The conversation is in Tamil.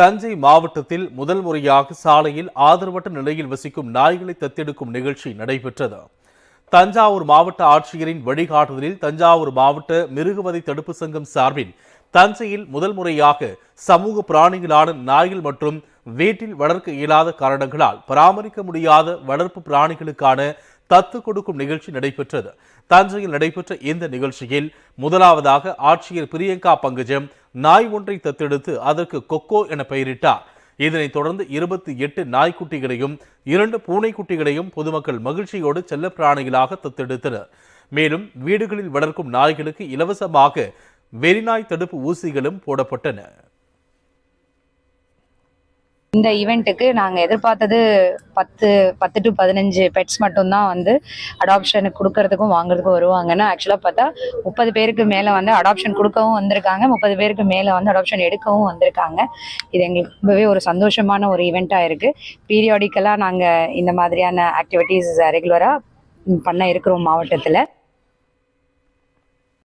தஞ்சை மாவட்டத்தில் முதல் முறையாக சாலையில் ஆதரவற்ற நிலையில் வசிக்கும் நாய்களை தத்தெடுக்கும் நிகழ்ச்சி நடைபெற்றது. தஞ்சாவூர் மாவட்ட ஆட்சியரின் வழிகாட்டுதலில் தஞ்சாவூர் மாவட்ட மிருகவதை தடுப்பு சங்கம் சார்பில் தஞ்சையில் முதல் முறையாக சமூக பிராணிகளான நாய்கள் மற்றும் வீட்டில் வளர்க்க இயலாத காரணங்களால் பராமரிக்க முடியாத வளர்ப்பு பிராணிகளுக்கான தத்து கொடுக்கும் நிகழ்ச்சி நடைபெற்றது. தஞ்சையில் நடைபெற்ற இந்த நிகழ்ச்சியில் முதலாவதாக ஆட்சியர் பிரியங்கா பங்கஜம் நாய் ஒன்றை தத்தெடுத்து அதற்கு கொக்கோ என பெயரிட்டார். இதனைத் தொடர்ந்து 28 நாய்க்குட்டிகளையும் 2 பூனைக்குட்டிகளையும் பொதுமக்கள் மகிழ்ச்சியோடு செல்ல பிராணிகளாக தத்தெடுத்தனர். மேலும் வீடுகளில் வளர்க்கும் நாய்களுக்கு இலவசமாக வெறிநாய் தடுப்பு ஊசிகளும் போடப்பட்டன. இந்த ஈவெண்ட்டுக்கு நாங்கள் எதிர்பார்த்தது 10 to 15 பெட்ஸ் மட்டும்தான் வந்து அடாப்ஷனுக்கு கொடுக்கறதுக்கும் வாங்குறதுக்கும் வருவாங்கன்னா ஆக்சுவலாக பார்த்தா 30 பேருக்கு மேலே வந்து அடாப்ஷன் கொடுக்கவும் வந்திருக்காங்க, 30 பேருக்கு மேலே வந்து அடாப்ஷன் எடுக்கவும் வந்திருக்காங்க. இது எங்களுக்கு ரொம்பவே ஒரு சந்தோஷமான ஒரு ஈவெண்ட்டாக இருக்குது. பீரியாடிக்கலாக நாங்கள் இந்த மாதிரியான ஆக்டிவிட்டீஸ் ரெகுலராக பண்ண இருக்கிறோம் மாவட்டத்தில்.